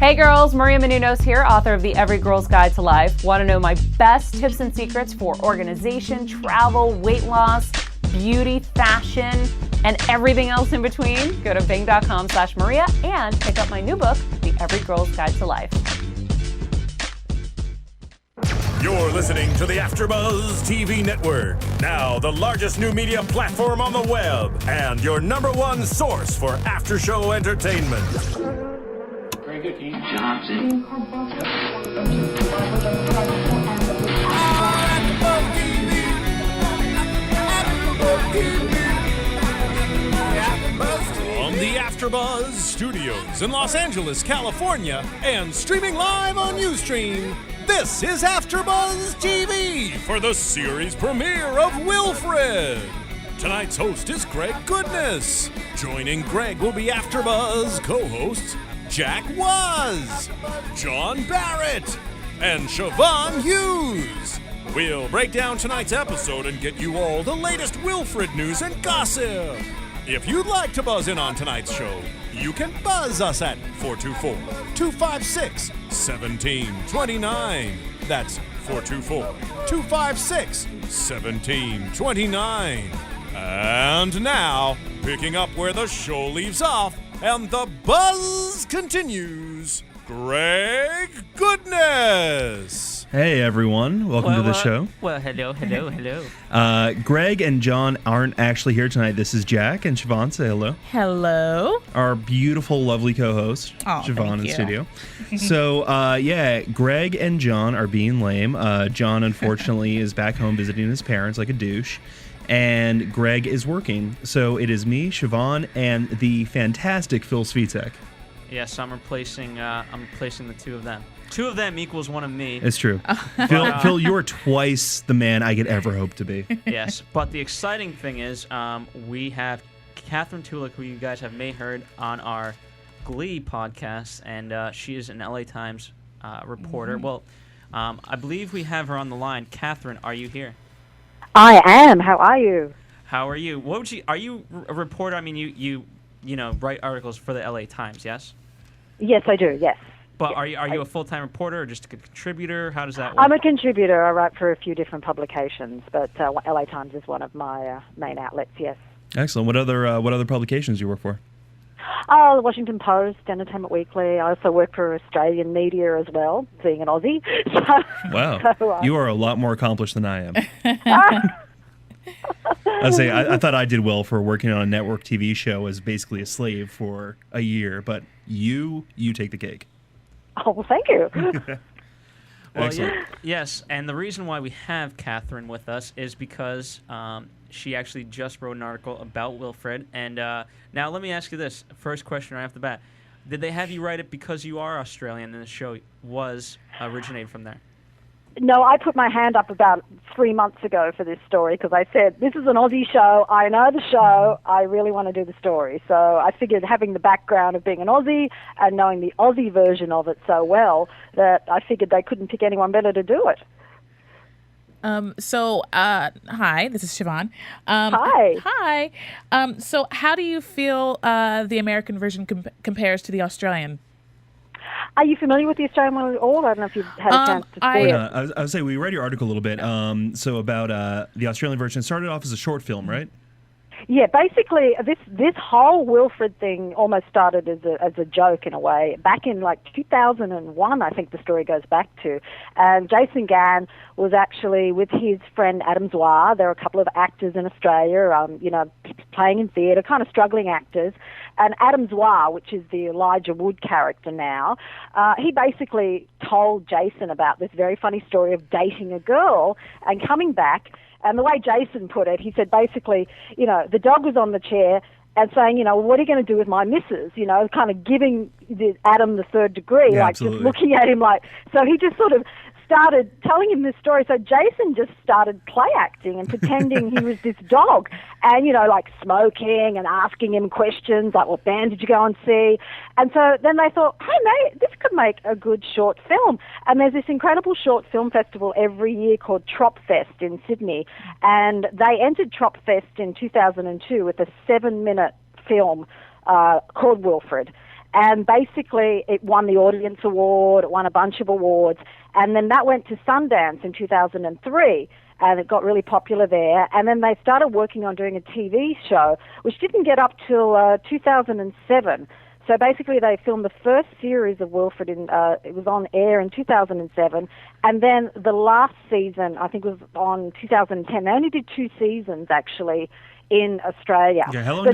Hey girls, Maria Menounos here, author of The Every Girl's Guide to Life. Want to know my best tips and secrets for organization, travel, weight loss, beauty, fashion, and everything else in between? Go to bing.com/Maria and pick up my new book, The Every Girl's Guide to Life. You're listening to the AFTERBUZZ TV network. Now the largest new media platform on the web and your #1 source for after-show entertainment. Very good, Keith Johnson. From the AFTERBUZZ Studios in Los Angeles, California, and streaming live on Ustream, this is AFTERBUZZ TV for the series premiere of Wilfred. Tonight's host is Greg Goodness. Joining Greg will be AFTERBUZZ co-hosts Jack Waz, John Barrett, and Siobhan Hughes. We'll break down tonight's episode and get you all the latest Wilfred news and gossip. If you'd like to buzz in on tonight's show, you can buzz us at 424-256-1729. That's 424-256-1729. And now, picking up where the show leaves off and the buzz continues, Greg Goodness. Hey everyone, welcome to the show. Well, hello. Greg and John aren't actually here tonight. This is Jack and Siobhan. Say hello. Hello. Our beautiful, lovely co-host, Siobhan in studio. So, Greg and John are being lame. John, unfortunately, is back home visiting his parents like a douche. And Greg is working. So it is me, Siobhan, and the fantastic Phil Svitek. Yes, I'm replacing the two of them. Two of them equals one of me. It's true. Phil, you're twice the man I could ever hope to be. Yes, but the exciting thing is we have Catherine Tulick, who you guys have may heard on our Glee podcast, and she is an LA Times reporter. Mm-hmm. Well, I believe we have her on the line. Catherine, are you here? I am. How are you? How are you? What would you? Are you a reporter? I mean, you write articles for the LA Times, yes? Yes, I do. Yes. But yes. Are you a full-time reporter or just a contributor? How does that work? I'm a contributor. I write for a few different publications, but LA Times is one of my main outlets. Yes. Excellent. What other publications do you work for? Oh, the Washington Post, Entertainment Weekly. I also work for Australian media as well, being an Aussie. Wow. You are a lot more accomplished than I am. I thought I did well for working on a network TV show as basically a slave for a year, but you take the cake. Oh, well, thank you. Well, yes, and the reason why we have Catherine with us is because she actually just wrote an article about Wilfred. And now let me ask you this. First question right off the bat. Did they have you write it because you are Australian and the show was originated from there? No, I put my hand up about 3 months ago for this story because I said, this is an Aussie show. I know the show. I really want to do the story. So I figured having the background of being an Aussie and knowing the Aussie version of it so well that I figured they couldn't pick anyone better to do it. Hi, this is Siobhan. Hi. Hi. So how do you feel the American version compares to the Australian? Are you familiar with the Australian one at all? I don't know if you've had a chance to see it. I would say we read your article a little bit. So about the Australian version. It started off as a short film, right? Yeah, basically, this whole Wilfred thing almost started as a joke in a way. Back in like 2001, I think the story goes back to. And Jason Gann was actually with his friend Adam Zwar. There are a couple of actors in Australia, playing in theatre, kind of struggling actors. And Adam Zwar, which is the Elijah Wood character now, he basically told Jason about this very funny story of dating a girl and coming back. And the way Jason put it, he said basically, the dog was on the chair and saying, what are you going to do with my missus? Kind of giving Adam the third degree, Absolutely. Just looking at him like, so he just sort of started telling him this story. So Jason just started play acting and pretending he was this dog and, like smoking and asking him questions like, what band did you go and see? And so then they thought, hey, mate, this could make a good short film. And there's this incredible short film festival every year called Tropfest in Sydney. And they entered Tropfest in 2002 with a 7-minute film called Wilfred. And basically, it won the Audience Award, it won a bunch of awards, and then that went to Sundance in 2003, and it got really popular there. And then they started working on doing a TV show, which didn't get up till 2007. So basically, they filmed the first series of Wilfred. It was on air in 2007, and then the last season, I think, was on 2010. They only did 2 seasons, actually, in Australia. Yeah, how long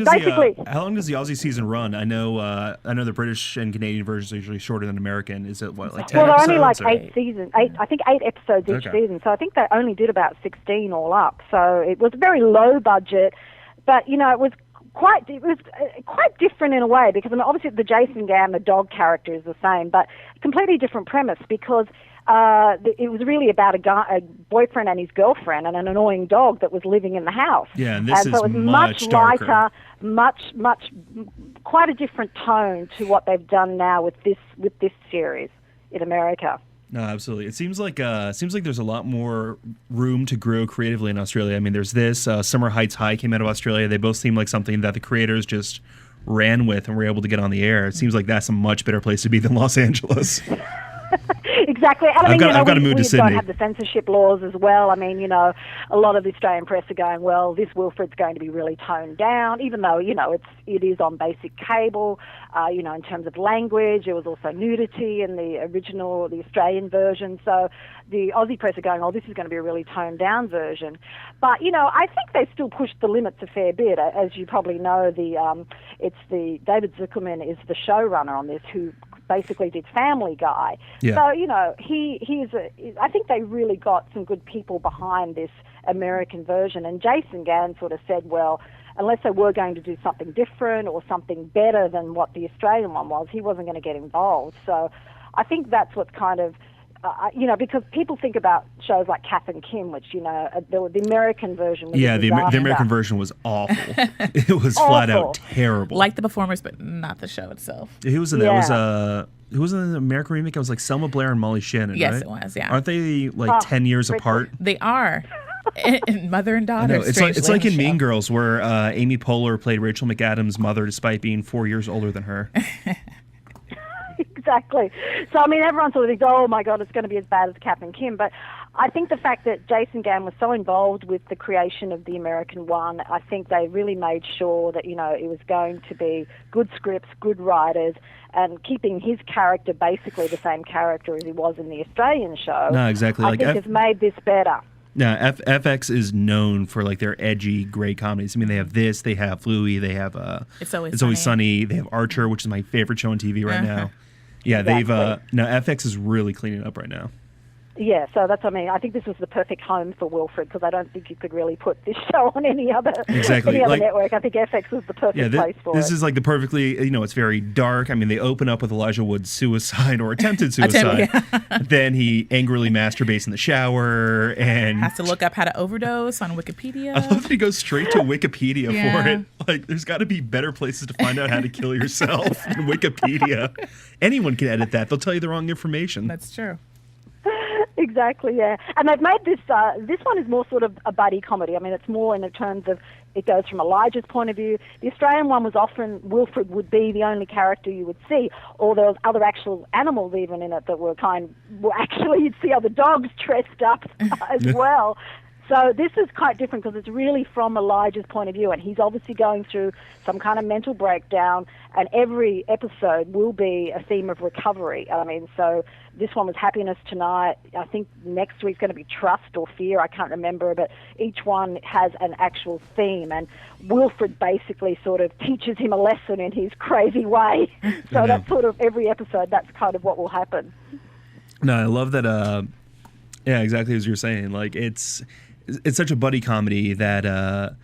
does the Aussie season run? I know the British and Canadian versions are usually shorter than American. Is it like 10 well, they're episodes? only like 8 seasons. I think 8 episodes each season. So I think they only did about 16 all up. So it was very low budget, but it was quite different in a way, because obviously the Jason Gann, the dog character, is the same, but completely different premise, because it was really about a boyfriend and his girlfriend and an annoying dog that was living in the house. Yeah, and this so it was much lighter, much quite a different tone to what they've done now with this series in America. No, absolutely. It seems like there's a lot more room to grow creatively in Australia. I mean, there's this Summer Heights High came out of Australia. They both seem like something that the creators just ran with and were able to get on the air. It seems like that's a much better place to be than Los Angeles. Exactly. And I've got to move to Sydney. We don't have the censorship laws as well. I mean, a lot of the Australian press are going, well, this Wilfred's going to be really toned down, even though, it is on basic cable, in terms of language. There was also nudity in the Australian version. So the Aussie press are going, oh, this is going to be a really toned down version. But, I think they still pushed the limits a fair bit. As you probably know, David Zuckerman is the showrunner on this, who basically did Family Guy. Yeah. So, I think they really got some good people behind this American version. And Jason Gann sort of said, well, unless they were going to do something different or something better than what the Australian one was, he wasn't going to get involved. So I think that's what's kind of, because people think about shows like Kath and Kim, which, the American version was the American version was awful. It was flat out terrible. Like the performers, but not the show itself. Who was in that? Who was in the American remake? It was like Selma Blair and Molly Shannon, yes, right? It was, yeah. Aren't they like 10 years apart? They are. And mother and daughter. It's like in Mean Girls, where Amy Poehler played Rachel McAdams' mother despite being 4 years older than her. Exactly. So, everyone sort of thinks, oh, my God, it's going to be as bad as Kath and Kim. But I think the fact that Jason Gann was so involved with the creation of the American one, I think they really made sure that, it was going to be good scripts, good writers, and keeping his character basically the same character as he was in the Australian show. No, exactly. I think has made this better. Yeah, FX is known for like their edgy, great comedies. They have this, they have Bluey, they have It's Always Sunny, they have Archer, which is my favorite show on TV right now. Yeah, exactly. FX is really cleaning up right now. Yeah, so that's what I mean. I think this was the perfect home for Wilfred, because I don't think you could really put this show on any other network. I think FX was the perfect place for it. This is like the perfectly, it's very dark. They open up with Elijah Wood's suicide or attempted suicide. Then he angrily masturbates in the shower and has to look up how to overdose on Wikipedia. I love that he goes straight to Wikipedia for it. Like, there's got to be better places to find out how to kill yourself than Wikipedia. Anyone can edit that. They'll tell you the wrong information. That's true. Exactly, yeah. And they've made this, this one is more sort of a buddy comedy. It's more in terms of, it goes from Elijah's point of view. The Australian one was often Wilfred would be the only character you would see, or there was other actual animals even in it that were actually you'd see other dogs dressed up as well. So this is quite different, because it's really from Elijah's point of view, and he's obviously going through some kind of mental breakdown, and every episode will be a theme of recovery. So this one was Happiness Tonight. I think next week's going to be Trust or Fear. I can't remember, but each one has an actual theme, and Wilfred basically sort of teaches him a lesson in his crazy way. So that's sort of every episode, that's kind of what will happen. No, I love that. Yeah, exactly as you're saying. Like, it's such a buddy comedy that I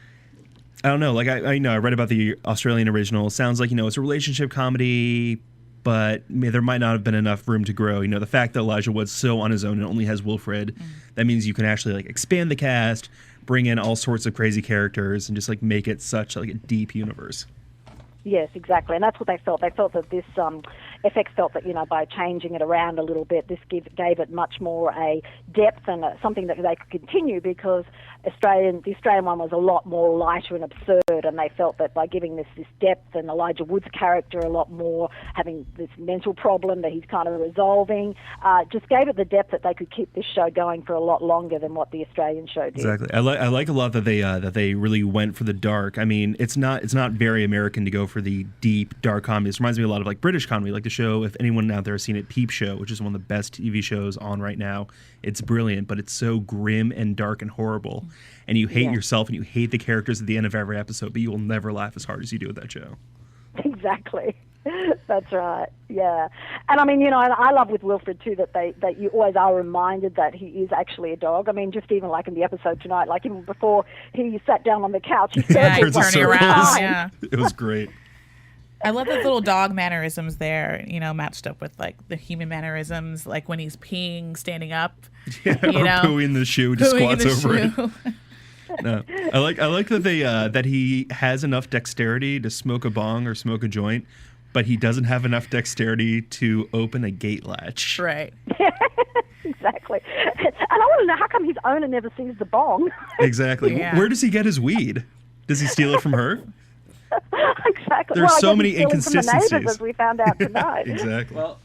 don't know. Like, I read about the Australian original. It sounds like it's a relationship comedy, but there might not have been enough room to grow. The fact that Elijah Wood's so on his own and only has Wilfred, that means you can actually expand the cast, bring in all sorts of crazy characters, and just make it such a deep universe. Yes, exactly, and that's what they felt. They felt that this FX felt that, by changing it around a little bit, this gave it much more a depth and something that they could continue, because the Australian one was a lot more lighter and absurd, and they felt that by giving this depth and Elijah Wood's character a lot more, having this mental problem that he's kind of resolving, just gave it the depth that they could keep this show going for a lot longer than what the Australian show did. Exactly. I like a lot that they really went for the dark. I mean, it's not very American to go for the deep, dark comedy. This reminds me a lot of like British comedy, like the show, if anyone out there has seen it, Peep Show, which is one of the best TV shows on right now. It's brilliant, but it's so grim and dark and horrible. And you hate yourself and you hate the characters at the end of every episode, but you will never laugh as hard as you do with that show. Exactly. That's right. Yeah. And I mean, and I love with Wilfred too that you always are reminded that he is actually a dog. I mean, just even like in the episode tonight, like even before he sat down on the couch, he turning around. Yeah. It was great. I love the little dog mannerisms there, matched up with like the human mannerisms, like when he's peeing, standing up. Yeah, or pooing the shoe, just squats over it. No, I like that that he has enough dexterity to smoke a bong or smoke a joint, but he doesn't have enough dexterity to open a gate latch. Right. Exactly. And I want to know, how come his owner never sees the bong? Exactly. Yeah. Where does he get his weed? Does he steal it from her? Exactly. There's so many from inconsistencies. the neighbors, as we found out tonight. Exactly. Well,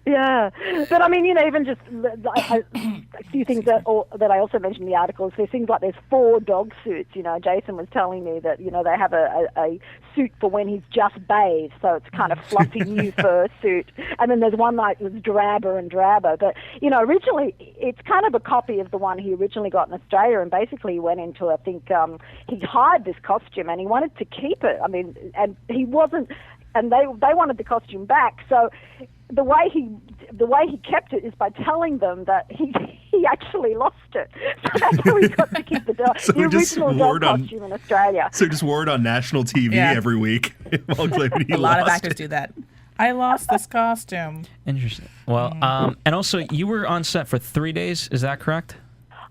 yeah, but I mean, even just a few things that I also mentioned in the articles. There's things like there's 4 dog suits. Jason was telling me that they have a suit for when he's just bathed, so it's kind of fluffy new fur suit. And then there's one like was drabber and drabber. But originally it's kind of a copy of the one he originally got in Australia, and basically he went into he hired this costume and he wanted to keep it. I mean, and he wasn't. And they wanted the costume back. So the way he kept it is by telling them that he actually lost it. So that's how he got to keep the original dog costume in Australia. So just wore it on national TV every week while claiming he lost it. A lot of actors it. do that. I lost this costume. Interesting. Well, and also you were on set for 3 days. Is that correct?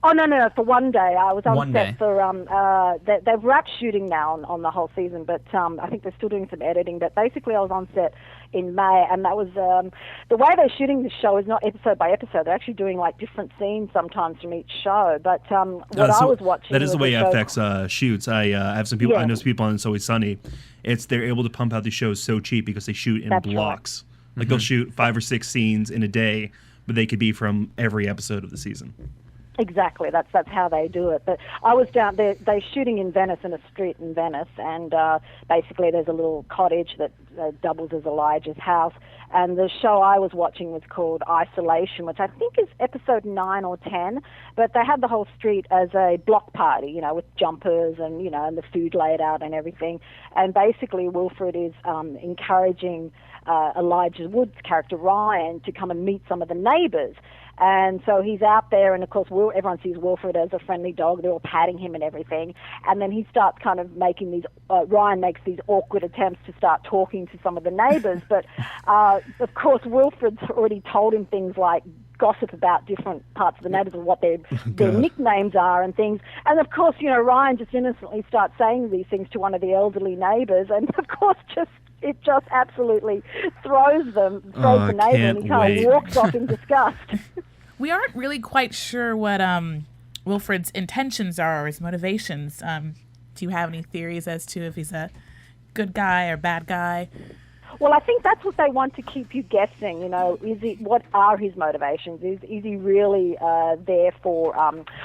Oh, no, for one day. I was on set day. for, they've wrapped shooting now on the whole season, but I think they're still doing some editing. But basically I was on set in May, and that was, the way they're shooting this show is not episode by episode. They're actually doing like different scenes sometimes from each show. But I was watching... That is the way FX shoots. I have some people, I know some people on It's Always Sunny. They're able to pump out these shows so cheap because they shoot in blocks. Right. Like they'll shoot 5 or 6 scenes in a day, but they could be from every episode of the season. Exactly, that's how they do it. But I was down there, they're shooting in Venice, in a street in Venice, and basically there's a little cottage that doubles as Elijah's house. And the show I was watching was called Isolation, which I think is episode 9 or 10. But they had the whole street as a block party, with jumpers and, and the food laid out and everything. And basically Wilfred is encouraging Elijah Wood's character, Ryan, to come and meet some of the neighbors. And so he's out there, and of course everyone sees Wilfred as a friendly dog. They're all patting him and everything. And then he starts kind of making these, Ryan makes these awkward attempts to start talking to some of the neighbors. But of course Wilfred's already told him things like gossip about different parts of the neighbors and what their nicknames are and things. And of course, Ryan just innocently starts saying these things to one of the elderly neighbors, and of course it just absolutely throws the neighbor, and he kind of walks off in disgust. We aren't really quite sure what Wilfred's intentions are or his motivations. Do you have any theories as to if he's a good guy or bad guy? Well, I think that's what they want to keep you guessing. What are his motivations? Is he really there for?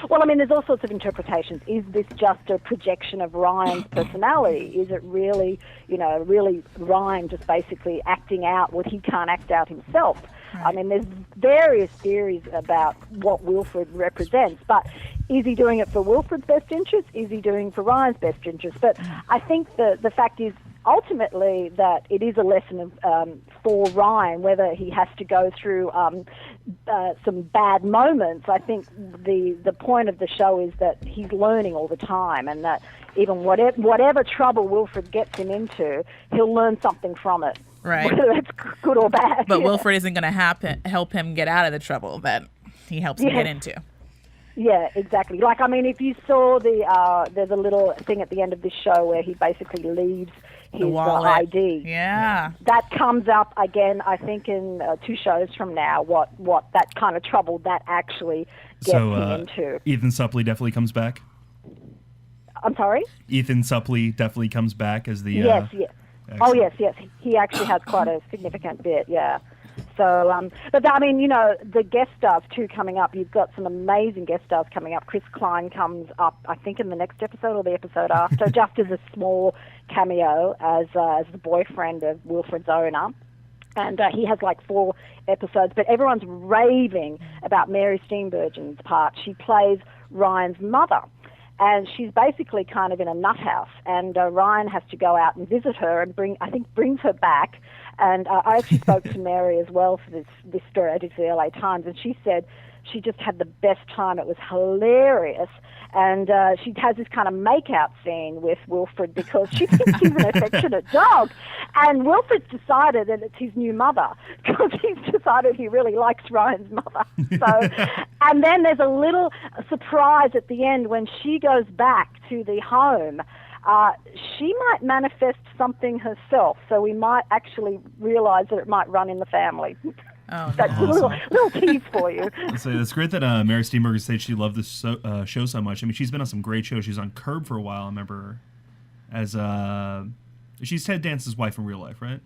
Well, I mean, there's all sorts of interpretations. Is this just a projection of Ryan's personality? Is it really, really Ryan just basically acting out what he can't act out himself? Right. I mean, there's various theories about what Wilfred represents, but is he doing it for Wilfred's best interest? Is he doing it for Ryan's best interest? But I think the fact is, ultimately, that it is a lesson for Ryan, whether he has to go through some bad moments. I think the point of the show is that he's learning all the time, and that even whatever trouble Wilfred gets him into, he'll learn something from it. Right. Whether it's good or bad. But Wilfred isn't going to help him get out of the trouble that he helps him get into. Yeah, exactly. Like, I mean, if you saw there's a little thing at the end of this show where he basically leaves his ID. Yeah. That comes up again, I think, in 2 shows from now, what that kind of trouble that actually gets him into. Ethan Suplee definitely comes back? I'm sorry? Ethan Suplee definitely comes back as the... Yes. Excellent. Oh, yes. He actually has quite a significant bit, yeah. So, but I mean, you know, the guest stars too coming up. You've got some amazing guest stars coming up. Chris Klein comes up, I think, in the next episode or the episode after, just as a small cameo as the boyfriend of Wilfred's owner. And he has like 4 episodes, but everyone's raving about Mary Steenburgen's part. She plays Ryan's mother. And she's basically kind of in a nut house, and Ryan has to go out and visit her and brings her back. And I actually spoke to Mary as well for this story. I did for the LA Times, and she said she just had the best time. It was hilarious. And she has this kind of make-out scene with Wilfred because she thinks he's an affectionate dog. And Wilfred's decided that it's his new mother because he's decided he really likes Ryan's mother. So, and then there's a little surprise at the end when she goes back to the home. She might manifest something herself, so we might actually realize that it might run in the family. Oh, that's a little tease for you. So it's great that Mary Steenburgen said she loved this show so much. I mean, she's been on some great shows. She was on Curb for a while, I remember, as she's Ted Danson's wife in real life, right?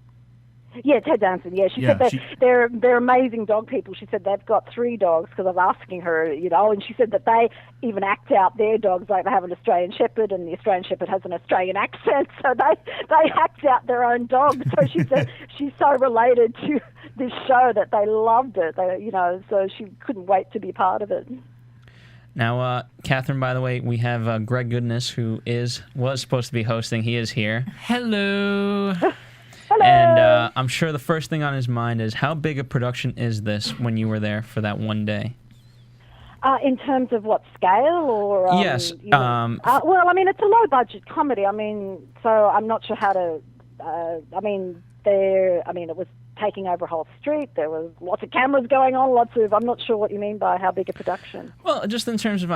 Yeah, Ted Danson. Yeah, she said that they're amazing dog people. She said they've got 3 dogs because I was asking her, you know, and she said that they even act out their dogs like they have an Australian Shepherd, and the Australian Shepherd has an Australian accent, so they act out their own dogs. So she said she's so related to this show that they loved it. They, you know, so she couldn't wait to be part of it. Now, Catherine, by the way, we have Greg Goodness, who was supposed to be hosting. He is here. Hello. Hello. And I'm sure the first thing on his mind is, how big a production is this when you were there for that one day? In terms of what scale, or yes. Well, I mean, it's a low-budget comedy. I mean, so I'm not sure how to. It was taking over a whole street. There was lots of cameras going on. I'm not sure what you mean by how big a production. Well, just in terms of,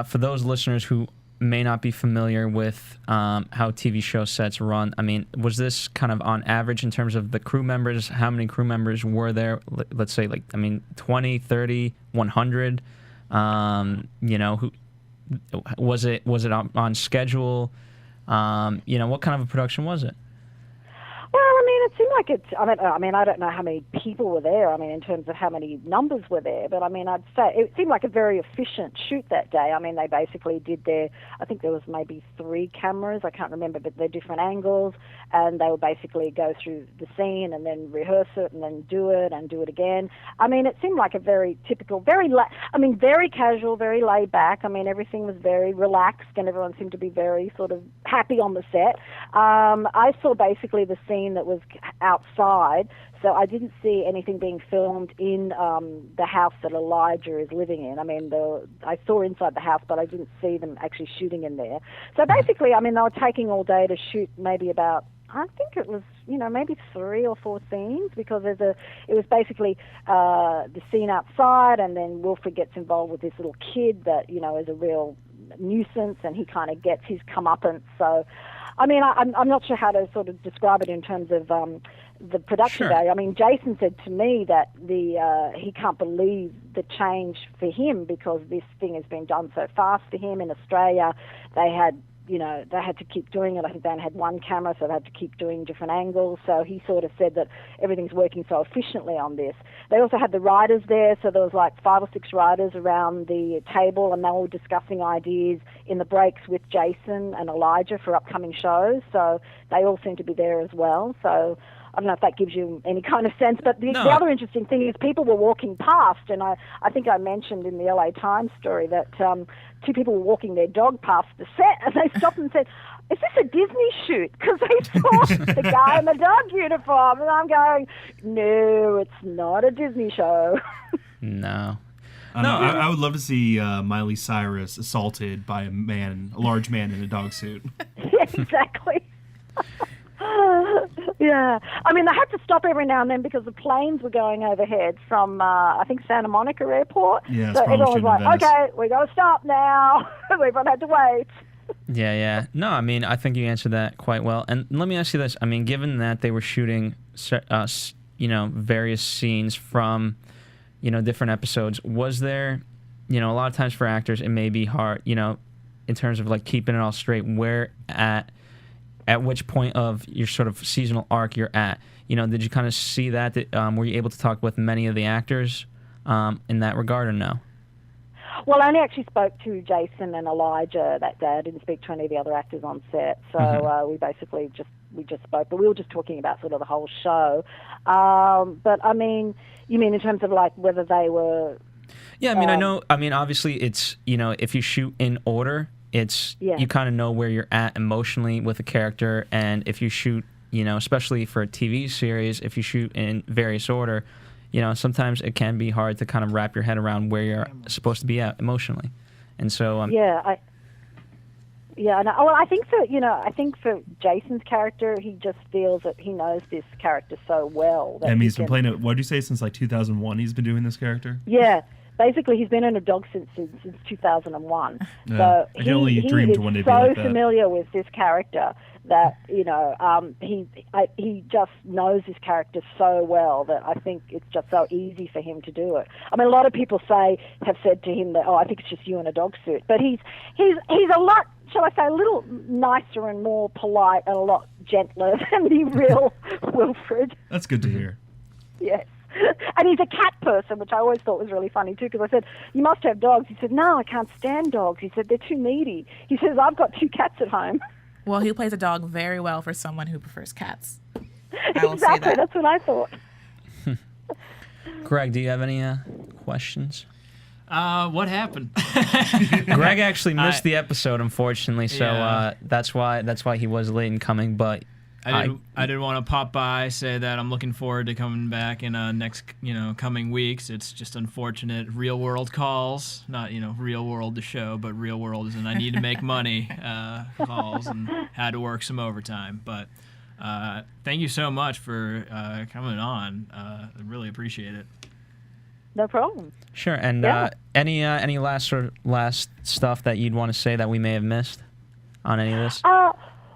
for those listeners who may not be familiar with how TV show sets run, I mean, was this kind of on average in terms of the crew members? How many crew members were there? Let's say, 20, 30, 100? Who was it on schedule? What kind of a production was it? Well, I mean, it seemed like it's. I don't know how many people were there. I mean, in terms of how many numbers were there, but I mean, I'd say it seemed like a very efficient shoot that day. I mean, they basically did I think there was maybe 3 cameras. I can't remember, but they're different angles, and they would basically go through the scene and then rehearse it and then do it and do it again. I mean, it seemed like a very typical, very casual, very laid back. I mean, everything was very relaxed, and everyone seemed to be very sort of happy on the set. I saw basically the scene that was outside, so I didn't see anything being filmed in the house that Elijah is living in. I mean, I saw inside the house, but I didn't see them actually shooting in there. So basically, I mean, they were taking all day to shoot maybe about, I think it was, maybe 3 or 4 scenes, because it was basically the scene outside, and then Wilfred gets involved with this little kid that, is a real nuisance, and he kind of gets his comeuppance. So, I mean, I'm not sure how to sort of describe it in terms of the production value. I mean, Jason said to me that he can't believe the change for him, because this thing has been done so fast for him. In Australia, they had to keep doing it. I think they only had 1 camera, so they had to keep doing different angles. So he sort of said that everything's working so efficiently on this. They also had the writers there, so there was like 5 or 6 writers around the table, and they were discussing ideas in the breaks with Jason and Elijah for upcoming shows. So they all seem to be there as well. So I don't know if that gives you any kind of sense, but the other interesting thing is people were walking past, and I think I mentioned in the LA Times story that 2 people were walking their dog past the set, and they stopped and said, "Is this a Disney shoot?" Because they saw the guy in the dog uniform, and I'm going, "No, it's not a Disney show." No. I would love to see Miley Cyrus assaulted by a large man in a dog suit. Yeah, exactly. Yeah. I mean, they had to stop every now and then because the planes were going overhead from, I think, Santa Monica Airport. Yeah, so everyone was like, okay, we got to stop now. Everyone had to wait. Yeah. No, I mean, I think you answered that quite well. And let me ask you this. I mean, given that they were shooting, various scenes from, different episodes, was there, a lot of times for actors, it may be hard, in terms of, like, keeping it all straight, where at which point of your sort of seasonal arc you're at. Did you kind of see that? Were you able to talk with many of the actors in that regard or no? Well, I only actually spoke to Jason and Elijah that day. I didn't speak to any of the other actors on set. So we basically just spoke. But we were just talking about sort of the whole show. But, I mean, you mean in terms of, like, whether they were... Yeah, I mean, I know. I mean, obviously, it's, if you shoot in order, you kind of know where you're at emotionally with a character. And if you shoot, especially for a TV series, if you shoot in various order, sometimes it can be hard to kind of wrap your head around where you're supposed to be at emotionally. And so... I know. Well, I think for Jason's character, he just feels that he knows this character so well. That he's been playing it, what did you say, since like 2001 he's been doing this character? Yeah. Basically, he's been in a dog since 2001. So I can only dream to one day be like that. So familiar with this character that he just knows his character so well that I think it's just so easy for him to do it. I mean, a lot of people have said to him that, I think it's just you in a dog suit. But he's a lot, shall I say, a little nicer and more polite and a lot gentler than the real Wilfred. That's good to hear. Yes. And he's a cat person, which I always thought was really funny, too, because I said, you must have dogs. He said, no, I can't stand dogs. He said, they're too needy. He says, I've got 2 cats at home. Well, he plays a dog very well for someone who prefers cats. Exactly, that's what I thought. Greg, do you have any questions? What happened? Greg actually missed the episode, unfortunately, so that's why he was late in coming, but... I did want to pop by, say that I'm looking forward to coming back in next, coming weeks. It's just unfortunate real world calls, not, real world the show, but real world as in I need to make money calls and had to work some overtime. But thank you so much for coming on. I really appreciate it. No problem. Sure. And any last stuff that you'd want to say that we may have missed on any of this?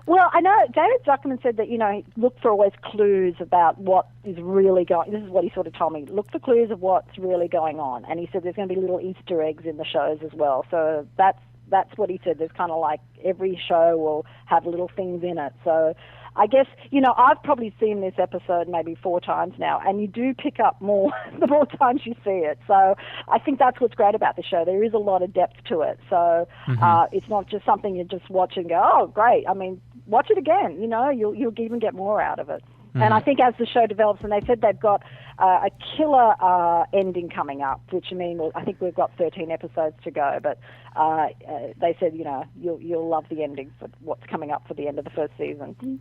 Well, I know David Zuckerman said that, look for always clues about what is really going. This is what he sort of told me. Look for clues of what's really going on. And he said there's going to be little Easter eggs in the shows as well. So that's what he said. There's kind of like every show will have little things in it. So I guess, I've probably seen this episode maybe 4 times now, and you do pick up more the more times you see it. So I think that's what's great about the show. There is a lot of depth to it. So it's not just something you just watch and go, oh, great. I mean, watch it again. You'll even get more out of it. And I think as the show develops, and they said they've got a killer ending coming up, which I think we've got 13 episodes to go, but they said, you'll love the ending for what's coming up for the end of the first season.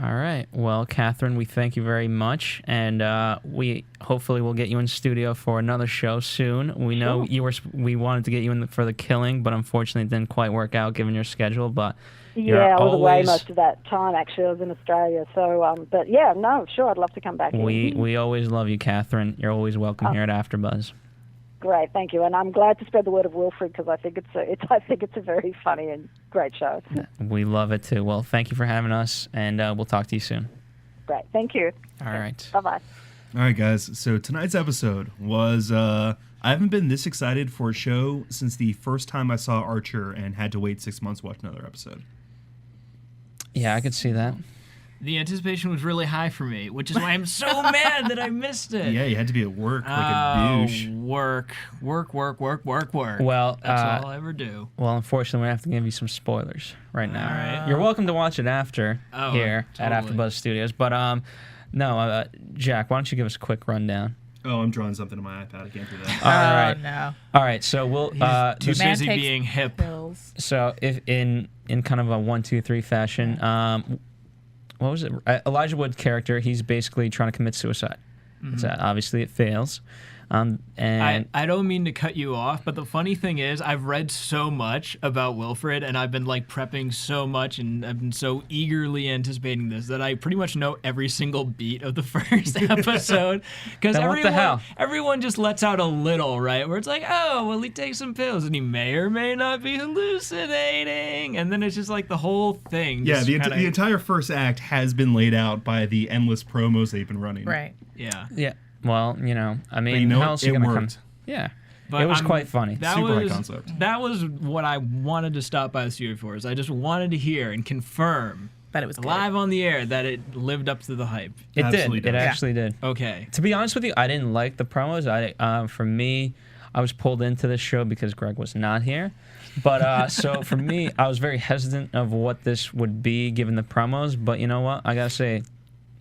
All right. Well, Catherine, we thank you very much, and we hopefully will get you in studio for another show soon. We know we wanted to get you in for The Killing, but unfortunately it didn't quite work out given your schedule, but yeah, I was away most of that time, actually. I was in Australia. So, but yeah, no, sure, I'd love to come back. We always love you, Catherine. You're always welcome here at AfterBuzz. Great, thank you. And I'm glad to spread the word of Wilfred because I think it's a very funny and great show. We love it too. Well, thank you for having us, and we'll talk to you soon. Great, thank you. All right. Bye-bye. All right, guys. So tonight's episode was... I haven't been this excited for a show since the first time I saw Archer and had to wait 6 months to watch another episode. Yeah, I could see that. The anticipation was really high for me, which is why I'm so mad that I missed it. Yeah, you had to be at work like a douche. Work. Well, that's all I ever do. Well, unfortunately, we have to give you some spoilers right now. All right. You're welcome to watch it after here totally. at AfterBuzz Studios, but no, Jack, why don't you give us a quick rundown? Oh, I'm drawing something on my iPad. I can't do that. All right. No. All right. So we'll too busy being hip. Pills. So if in kind of a 1, 2, 3 fashion, what was it? Elijah Wood's character, he's basically trying to commit suicide. Mm-hmm. So obviously it fails. And I don't mean to cut you off, but the funny thing is I've read so much about Wilfred, and I've been like prepping so much, and I've been so eagerly anticipating this that I pretty much know every single beat of the first episode. Because everyone just lets out a little, right? Where it's like, oh, well, he takes some pills, and he may or may not be hallucinating, and then it's just like the whole thing. Yeah, the entire first act has been laid out by the endless promos they've been running. Right. Yeah. Well, I mean, you know, how else are you going to come? Yeah. But it was quite funny. Super high concept. That was what I wanted to stop by the studio for. Is I just wanted to hear and confirm that it was live on the air that it lived up to the hype. It did. It actually did. Okay. To be honest with you, I didn't like the promos. For me, I was pulled into this show because Greg was not here. But so for me, I was very hesitant of what this would be given the promos. But you know what? I gotta say,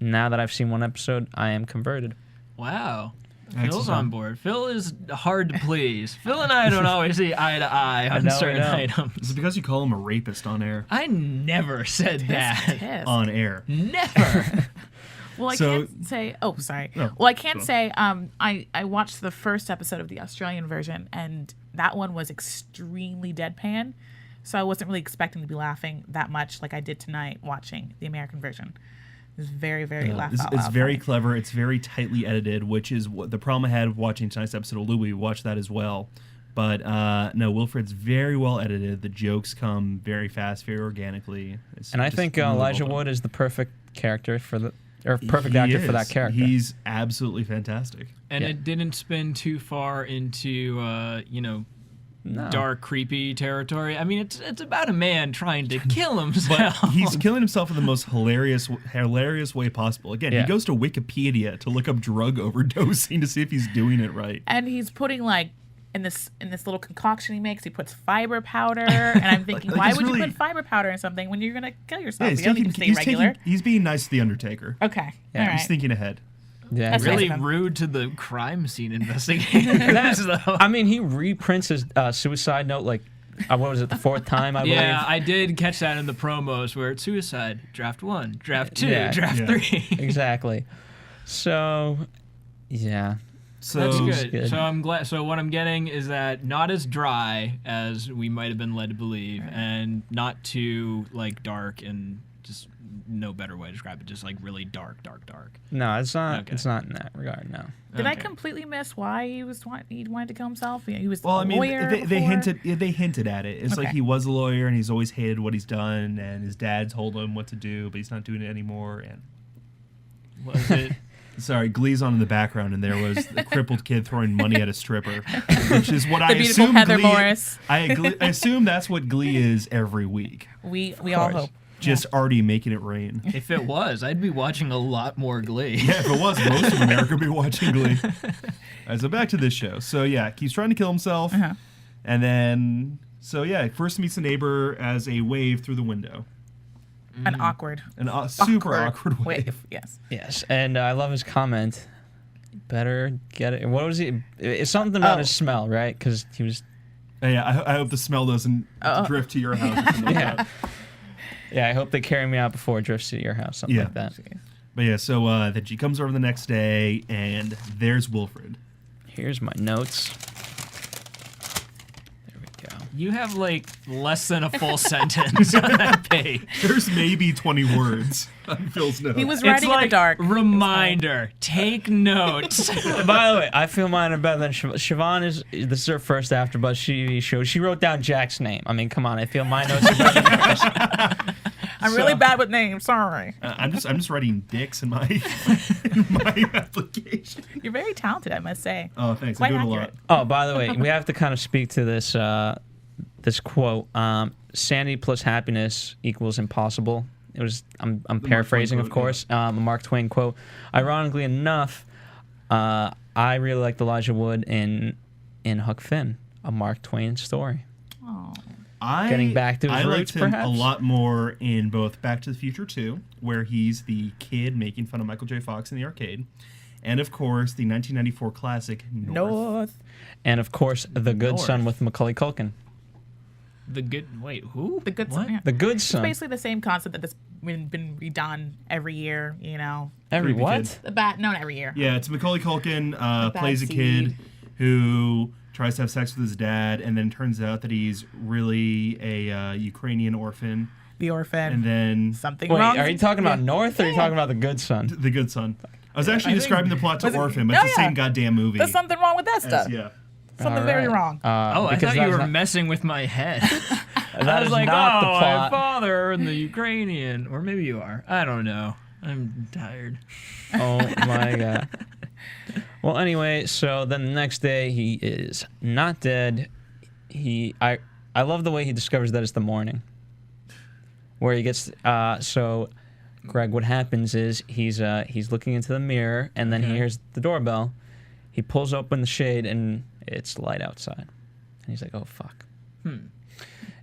now that I've seen one episode, I am converted. Wow. Phil's on board. Phil is hard to please. Phil and I don't always see eye to eye on certain items. Is it because you call him a rapist on air? I never said that. On air. Never. Well, I can't say. Oh, sorry. No, well, I can't say. I watched the first episode of the Australian version, and that one was extremely deadpan. So I wasn't really expecting to be laughing that much like I did tonight watching the American version. It was very, very laugh out loud. It's very clever. It's very tightly edited, which is what the problem I had watching tonight's episode of Louie. We watched that as well. But no, Wilfred's very well edited. The jokes come very fast, very organically. And I think Elijah Wood is the perfect character for the perfect actor for that character. He's absolutely fantastic. And it didn't spin too far into dark, creepy territory. I mean, it's about a man trying to kill himself. But he's killing himself in the most hilarious way possible. Again, he goes to Wikipedia to look up drug overdosing to see if he's doing it right. And he's putting in this little concoction he makes, he puts fiber powder, and I'm thinking, why would you put fiber powder in something when you're gonna kill yourself? You don't need to stay regular. He's being nice to the Undertaker. Okay, all right. He's thinking ahead. Yeah, that's really rude to the crime scene investigators. I mean, he reprints his suicide note what was it, the fourth time? I believe. Yeah, I did catch that in the promos where it's suicide, draft 1, draft 2, draft 3. Exactly. So, yeah. So that's good. So I'm glad. So what I'm getting is that not as dry as we might have been led to believe, and not too dark and just no better way to describe it. Just really dark. No, it's not. Okay. It's not in that regard. No. Did I completely miss why he wanted to kill himself? He was a lawyer. They hinted at it. It's like he was a lawyer and he's always hated what he's done, and his dad told him what to do, but he's not doing it anymore. And was it? Sorry, Glee's on in the background, and there was a crippled kid throwing money at a stripper, which is what I assume Heather Morris. I assume that's what Glee is every week. We all hope. Just already making it rain. If it was, I'd be watching a lot more Glee. Yeah, if it was, most of America would be watching Glee. All right, so back to this show. So yeah, he's trying to kill himself, and then first meets a neighbor as a wave through the window. An super awkward wave. Yes, and I love his comment. Better get it. What was he? It's something about his smell, right? Because he was. Yeah, I hope the smell doesn't drift to your house. Yeah, I hope they carry me out before it drifts to your house, something like that. But yeah, so then she comes over the next day, and there's Wilfred. Here's my notes. There we go. You have less than a full sentence on that page. There's maybe 20 words on Phil's notes. He was writing in the dark. Reminder, take notes. By the way, I feel mine are better than Siobhan. This is her first AfterBuzz TV show. She wrote down Jack's name. I mean, come on. I feel my notes are better than hers. I'm really bad with names. Sorry. I'm just writing dicks in my application. You're very talented, I must say. Oh, thanks. Quite I'm doing accurate. a lot. Oh, by the way, we have to kind of speak to this this quote. Sanity plus happiness equals impossible. It was. I'm paraphrasing, of course. A Mark Twain quote. Ironically enough, I really liked Elijah Wood in Huck Finn, a Mark Twain story. Oh. Getting back to his roots, liked him perhaps? a lot more in both Back to the Future 2, where he's the kid making fun of Michael J. Fox in the arcade, and of course the 1994 classic North. And of course The Good Son with Macaulay Culkin. The good. Wait, who? The Good What? Son. Yeah. The Good It's Son. basically the same concept that's been redone every year. Every Creepy what? kid. The bat, no, not every year. Yeah, it's Macaulay Culkin bad plays a seed. kid who tries to have sex with his dad, and then turns out that he's really a Ukrainian orphan. The Orphan. And then Something Wait, wrong. are you talking about North or are you talking about The Good Son? The Good Son. I was actually I think- describing the plot to was it- Orphan, but No, it's the yeah. same goddamn movie. There's something wrong with that stuff. Yeah. Something All very right. wrong. I Because thought you that's were not- messing with my head. That I was is like, not the my plot. father and the Ukrainian. Or maybe you are. I don't know. I'm tired. Oh my god. Well, anyway, so then the next day he is not dead. I love the way he discovers that it's the morning. Where he gets so Greg, what happens is he's looking into the mirror and then he hears the doorbell. He pulls open the shade and it's light outside. And he's like, "Oh fuck."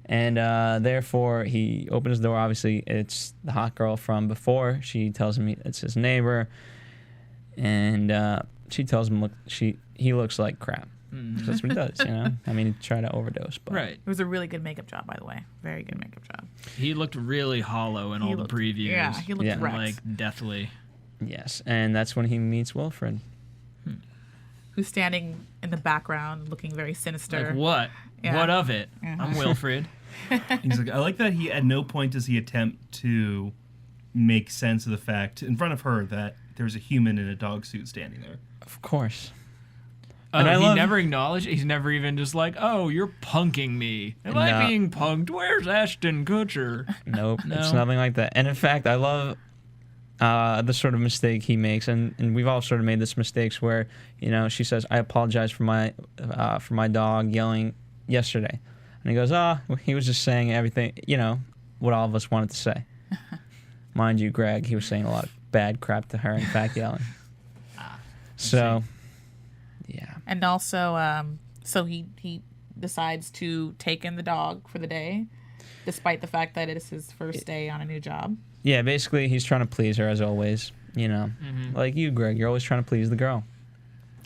And therefore he opens the door. Obviously, it's the hot girl from before. She tells him it's his neighbor. And she tells him he looks like crap. That's what he does, I mean, he tried to overdose, but Right. It was a really good makeup job, by the way. Very good makeup job. He looked really hollow in all the previews. Yeah, he looked Yeah. wrecked. Like deathly. yes, and that's when he meets Wilfred. Who's standing in the background, looking very sinister. Like what? Yeah. What of it? I'm Wilfred. He's like, I like that he at no point does he attempt to make sense of the fact in front of her that there's a human in a dog suit standing there. Of course. Oh, And I he love- never acknowledged. He's never even just like, "Oh, you're punking me. Am No. I being punked? Where's Ashton Kutcher?" Nope, it's No. nothing like that. And in fact, I love the sort of mistake he makes, and we've all sort of made this mistakes where she says, "I apologize for my dog yelling yesterday," and he goes, he was just saying everything what all of us wanted to say." Mind you, Greg, he was saying a lot of bad crap to her, in fact, yelling. So, yeah. And also, so he decides to take in the dog for the day, despite the fact that it is his first day on a new job. Yeah, basically, he's trying to please her, as always. Like you, Greg, you're always trying to please the girl.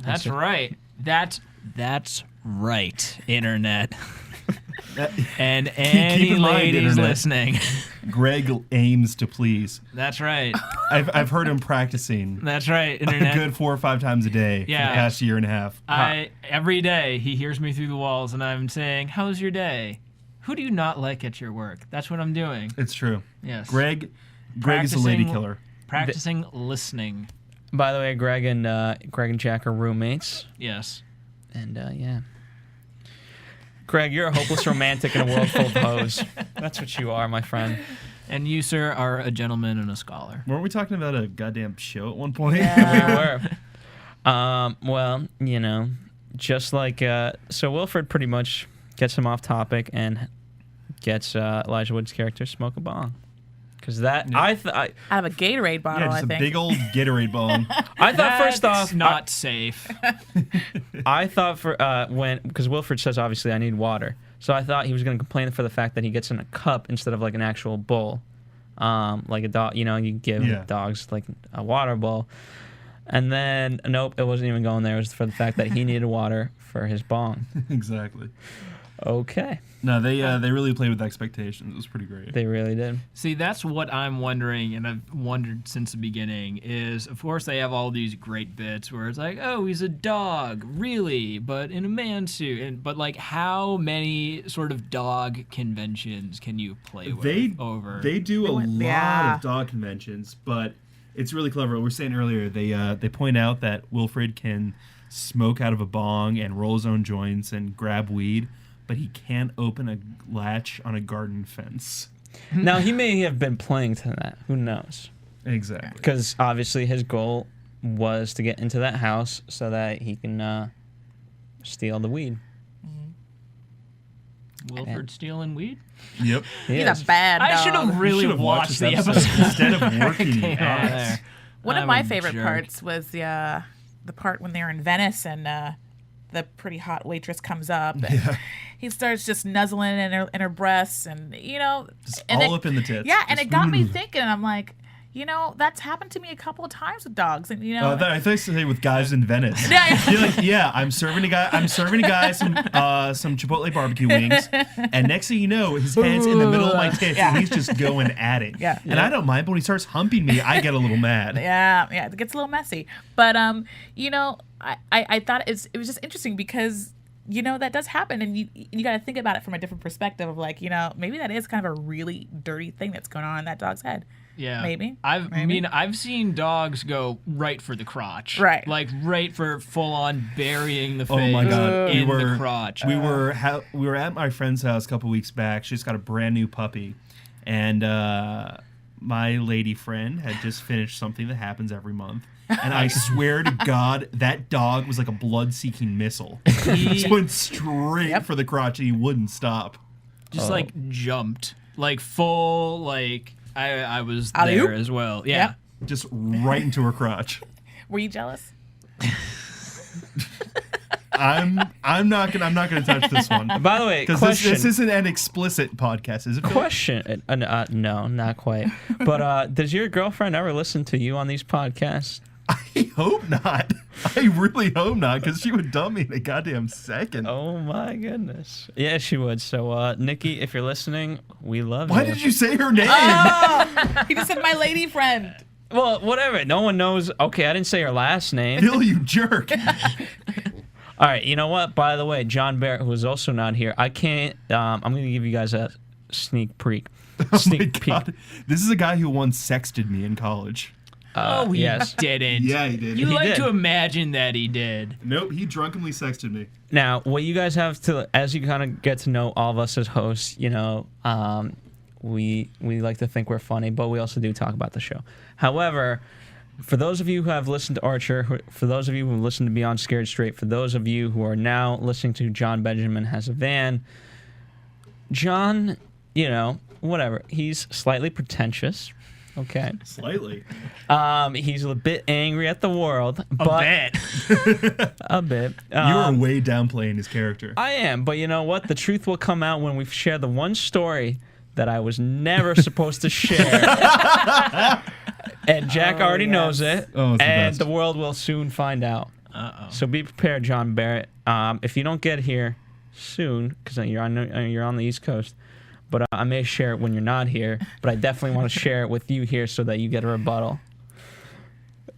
That's right. That's right, internet. And any Keep in mind, ladies internet. listening. Greg aims to please. That's right. I've heard him practicing That's right, a internet. good 4 or 5 times a day for Yeah. the past year and a half. Every day he hears me through the walls and I'm saying, "How's your day? Who do you not like at your work?" That's what I'm doing. It's true. Yes. Greg is a lady Practicing- killer. Practicing listening. By the way, Greg and Jack are roommates, Yes. and yeah. Greg, you're a hopeless romantic in a world full of hoes. That's what you are, my friend. And you, sir, are a gentleman and a scholar. Weren't we talking about a goddamn show at one point? We were. Well, just like so Wilfred pretty much gets him off topic and gets Elijah Wood's character smoke a bong. Because that I Out of a Gatorade bottle, Yeah, just I a think. big old Gatorade bong. I thought first off not safe. I thought for because Wilfred says obviously I need water, so I thought he was going to complain for the fact that he gets in a cup instead of like an actual bowl, like a dog. You give dogs like a water bowl, and then nope, it wasn't even going there. It was for the fact that he needed water for his bong. Exactly. Okay. No, they really played with expectations. It was pretty great. They really did. See, that's what I'm wondering, and I've wondered since the beginning, is, of course, they have all these great bits where it's like, oh, he's a dog, really, but in a man suit. But, like, how many sort of dog conventions can you play with over? They do a lot yeah. of dog conventions, but it's really clever. We were saying earlier, they point out that Wilfred can smoke out of a bong and roll his own joints and grab weed, but he can't open a latch on a garden fence. Now, he may have been playing to that. Who knows? Exactly. Because obviously his goal was to get into that house so that he can steal the weed. Wilfred stealing weed? Yep. He's a bad dog. I should have really Should've watched this the episode instead of working Came out out. there. One of I'm my a favorite jerk. parts was the part when they're in Venice and the pretty hot waitress comes up and he starts just nuzzling in her breasts and Just and all up in the tits. Yeah, and Just, it got me thinking. I'm like, that's happened to me a couple of times with dogs, and I thought you say with guys in Venice. Yeah. You're like, yeah, I'm serving a guy some Chipotle barbecue wings, and next thing you know, his head's in the middle of my tits, and he's just going at it. Yeah. And I don't mind, but when he starts humping me, I get a little mad. Yeah, it gets a little messy. But I thought it was just interesting because that does happen, and you got to think about it from a different perspective of like, maybe that is kind of a really dirty thing that's going on in that dog's head. Yeah. Maybe. I've seen dogs go right for the crotch. Right. Like right for full on burying the face Oh my God. in the crotch. We were at my friend's house a couple weeks back. She's got a brand new puppy, and my lady friend had just finished something that happens every month. And I swear to God, that dog was like a blood-seeking missile. He just went straight for the crotch, and he wouldn't stop. Just like jumped, like full, like I was Alley-oop? there as well. Yeah. Yep. Just right into her crotch. Were you jealous? I'm not gonna touch this one. By the way, because this isn't an explicit podcast, is it? Question? No, not quite. But does your girlfriend ever listen to you on these podcasts? I hope not. I really hope not, because she would dump me in a goddamn second. Oh my goodness. Yeah, she would. So, Nikki, if you're listening, we love you. Why did you say her name? Oh, he just said my lady friend. Well, whatever. No one knows. Okay, I didn't say her last name. Bill, you jerk. All right, you know what? By the way, John Barrett, who is also not here, I can't. I'm going to give you guys a sneak peek. Sneak peek. This is a guy who once sexted me in college. He didn't. Yeah, he did. You He like did. to imagine that he did. Nope, he drunkenly sexted me. Now, what you guys have to, as you kind of get to know all of us as hosts, we like to think we're funny, but we also do talk about the show. However, for those of you who have listened to Archer, for those of you who listened to Beyond Scared Straight, for those of you who are now listening to John Benjamin Has a Van, John, whatever, he's slightly pretentious. Okay. Slightly. He's a bit angry at the world. But a bit. You are way downplaying his character. I am, but you know what? The truth will come out when we share the one story that I was never supposed to share. And Jack already knows it. Oh, it's and the best. the world will soon find out. Uh-oh. So be prepared, John Barrett. If you don't get here soon, because you're on the East Coast, but I may share it when you're not here. But I definitely want to share it with you here so that you get a rebuttal.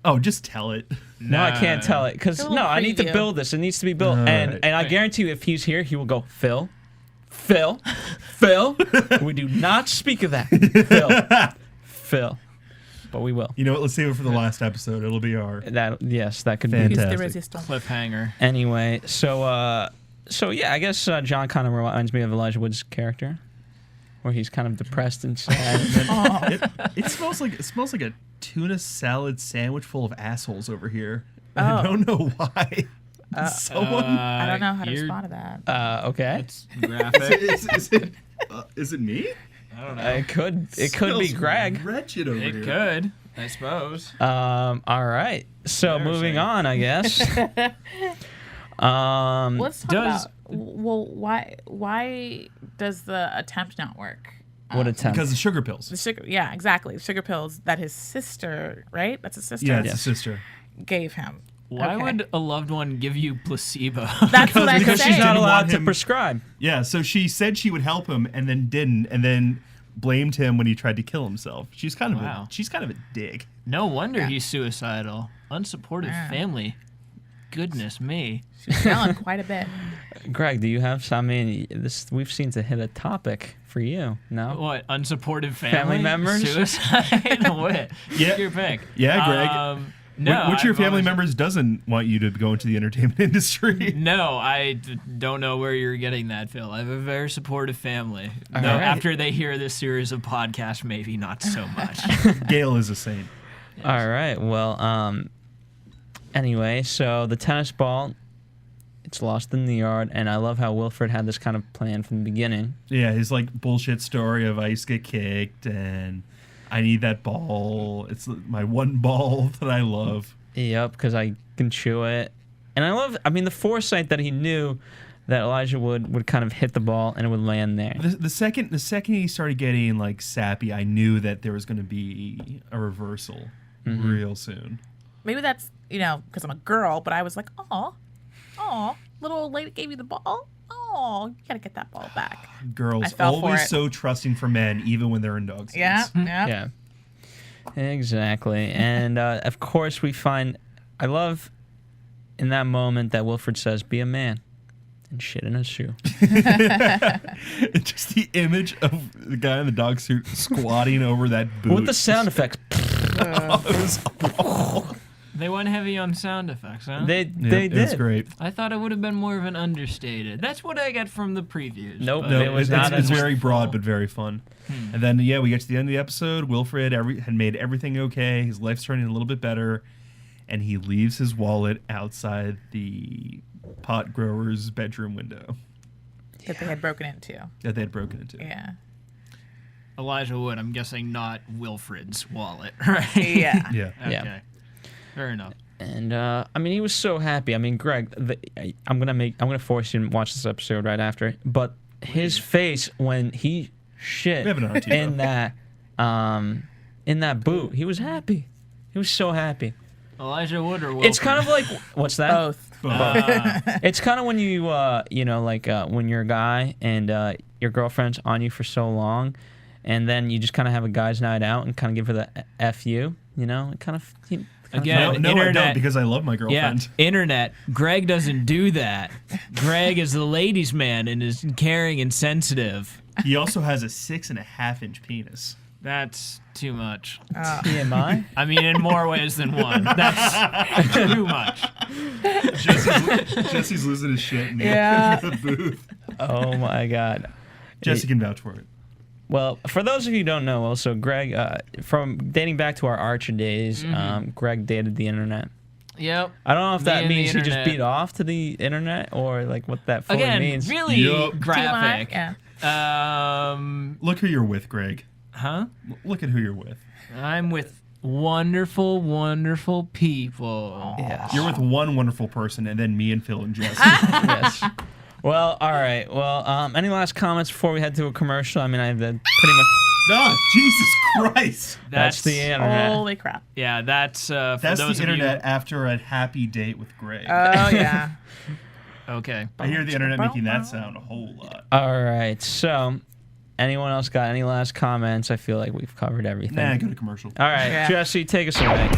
Oh, just tell it. No, I can't tell it because I need to build this. It needs to be built, and I guarantee you, if he's here, he will go, Phil. We do not speak of that, Phil. But we will. You know what? Let's save it for the last episode. It'll be our that could fantastic. be cliffhanger. Anyway, so yeah, I guess John kind of reminds me of Elijah Wood's character, where he's kind of depressed and sad. It smells like a tuna salad sandwich full of assholes over here. I don't know why. Someone. I don't know how to respond to that. Okay. It's graphic. Is it me? I don't know. It could be Greg. Wretched over It here. could, I suppose. All right. So moving on, I guess. Let's talk about why does the attempt not work? What attempt? Because the sugar pills. The sugar, yeah, exactly. Sugar pills that his sister, right? That's his sister. Yeah, it's his sister. Gave him. Why would a loved one give you placebo? That's what I'm because saying. she's not allowed to him- prescribe. Yeah, so she said she would help him and then didn't, and then blamed him when he tried to kill himself. She's kind of a dick. No wonder he's suicidal. Unsupportive family. Goodness me. She's yelling quite a bit. Greg, do you have some? I mean, we've seen to hit a topic for you. No. What? Unsupportive family? Family members? Suicide? What? Yeah. Take your pick. Yeah, Greg. No. Which of your I've family always- members doesn't want you to go into the entertainment industry? No, I don't know where you're getting that, Phil. I have a very supportive family. All Though right. after they hear this series of podcasts, maybe not so much. Gail is a saint. All right. Well, anyway, so the tennis ball, it's lost in the yard, and I love how Wilfred had this kind of plan from the beginning. Yeah, his like bullshit story of I used to get kicked and I need that ball. It's my one ball that I love. Yep, because I can chew it. And I love, the foresight that he knew that Elijah would kind of hit the ball and it would land there. The second he started getting like sappy, I knew that there was going to be a reversal real soon. Maybe that's because I'm a girl, but I was like, oh, little old lady gave you the ball. Oh, you gotta get that ball back. Girls always so trusting for men, even when they're in dog seats. Yeah. Exactly. And of course, I love in that moment that Wilfred says, "Be a man," and shit in his shoe. Just the image of the guy in the dog suit squatting over that boot with the sound effects. They went heavy on sound effects, huh? They did. It's great. I thought it would have been more of an understated. That's what I got from the previews. Nope. No, it's very broad but very fun. And then we get to the end of the episode. Wilfred had made everything okay. His life's turning a little bit better, and he leaves his wallet outside the pot grower's bedroom window. That they had broken into. Yeah. Elijah Wood, I'm guessing not Wilfred's wallet, right? Yeah. Yeah. Okay. Fair enough. And he was so happy. I mean, Greg, I'm gonna force you to watch this episode right after. But his face when he shit in that boot, he was happy. He was so happy. Elijah Wood or Wilfred? It's kind of like what's that? Both. It's kind of when you when you're a guy and your girlfriend's on you for so long, and then you just kind of have a guy's night out and kind of give her the FU. It kind of. Again, no, internet, I don't because I love my girlfriend. Yeah, internet. Greg doesn't do that. Greg is the ladies' man and is caring and sensitive. He also has a 6.5-inch penis. That's too much. TMI? I mean, in more ways than one. That's too much. Jesse's losing his shit in the booth. Oh my God. Jesse can vouch for it. Well, for those of you who don't know, also Greg, from dating back to our Archer days, Greg dated the internet. Yep. I don't know if that means he just beat off to the internet or like what that fully means. Really graphic. Yeah. Look who you're with, Greg. Huh? Look at who you're with. I'm with wonderful, wonderful people. Yes. You're with one wonderful person, and then me and Phil and Jesse. Yes. Well, all right. Well, any last comments before we head to a commercial? I mean, I have pretty much. Oh, Jesus Christ! That's the internet. Holy crap! Yeah, that's for that's those the of internet you... after a happy date with Greg. Oh yeah. Okay. I hear the internet making that sound a whole lot. All right. So, anyone else got any last comments? I feel like we've covered everything. Nah, go to commercial. All right, Jesse, take us away.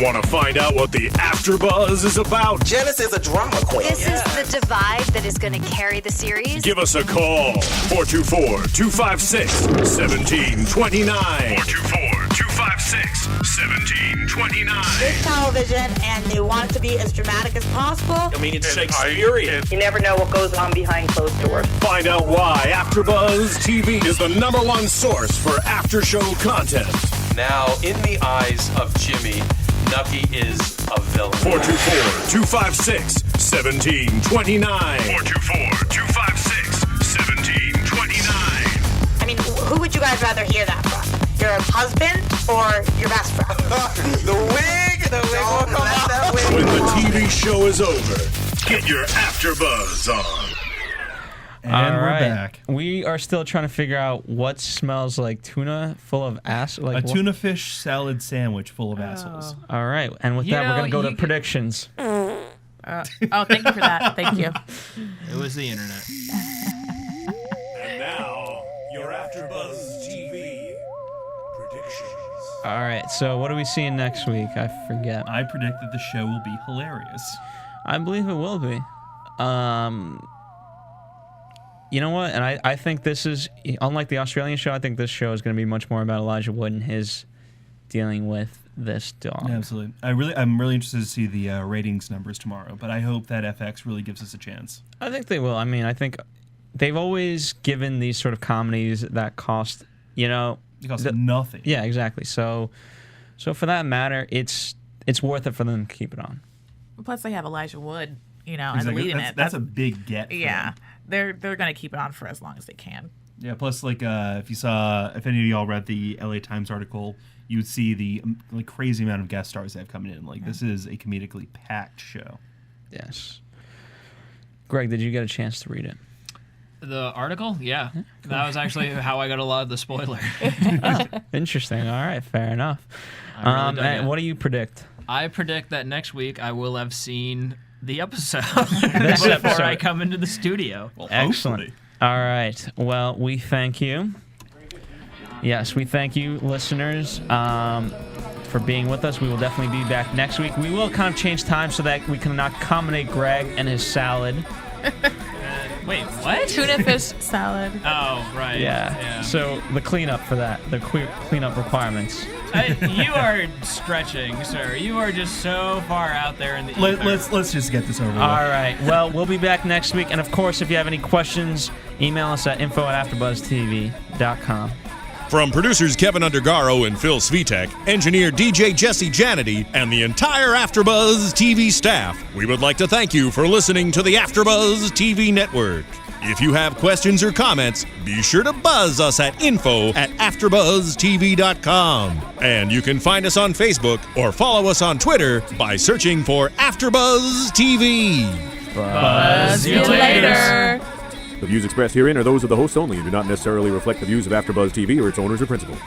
Want to find out what the AFTERBUZZ is about? Janice is a drama queen. This is the divide that is going to carry the series. Give us a call. 424-256-1729. 424-256-1729. It's television, and they want it to be as dramatic as possible. I mean, it's Shakespearean. You never know what goes on behind closed doors. Find out why AFTERBUZZ TV is the #1 source for after-show content. Now, in the eyes of Jimmy, Nucky is a villain. 424-256-1729. 424-256-1729. I mean, who would you guys rather hear that from? Your husband or your best friend? The wig will come out. When the TV show is over, get your AFTERBUZZ on. And we're back. We are still trying to figure out what smells like tuna full of ass. Like a tuna fish salad sandwich full of assholes. All right, and with that, we're gonna go to predictions. Thank you for that. Thank you. It was the internet. And now, your AFTERBUZZ TV predictions. All right, so what are we seeing next week? I forget. I predict that the show will be hilarious. I believe it will be. You know what? And I think this is, unlike the Australian show, I think this show is going to be much more about Elijah Wood and his dealing with this dog. Yeah, absolutely. I'm really interested to see the ratings numbers tomorrow, but I hope that FX really gives us a chance. I think they will. I mean, I think they've always given these sort of comedies that cost, It costs nothing. Yeah, exactly. So for that matter, it's worth it for them to keep it on. Plus, they have Elijah Wood, exactly. and leading it. That's a big get. Yeah, they're going to keep it on for as long as they can. Yeah. Plus, if any of y'all read the LA Times article, you'd see the crazy amount of guest stars they have coming in. This is a comedically packed show. Yes. Greg, did you get a chance to read it? The article? Yeah. That was actually how I got a lot of the spoiler. Interesting. All right, fair enough. Really what do you predict? I predict that next week I will have seen the episode before I come into the studio. Well, excellent. All right. Well, we thank you. Yes, we thank you, listeners, for being with us. We will definitely be back next week. We will kind of change time so that we can accommodate Greg and his salad. Wait, what? Tuna fish salad. Oh, right. Yeah. So the cleanup for that, the cleanup requirements. You are stretching, sir. You are just so far out there in the ether. Let's just get this over with. All right. Well, we'll be back next week. And, of course, if you have any questions, email us at info@AfterBuzzTV.com. From producers Kevin Undergaro and Phil Svitek, engineer DJ Jesse Janity, and the entire AfterBuzz TV staff, we would like to thank you for listening to the AfterBuzz TV network. If you have questions or comments, be sure to buzz us at info@AfterBuzzTV.com. And you can find us on Facebook or follow us on Twitter by searching for AfterBuzz TV. Buzz you later. The views expressed herein are those of the hosts only and do not necessarily reflect the views of AfterBuzz TV or its owners or principals.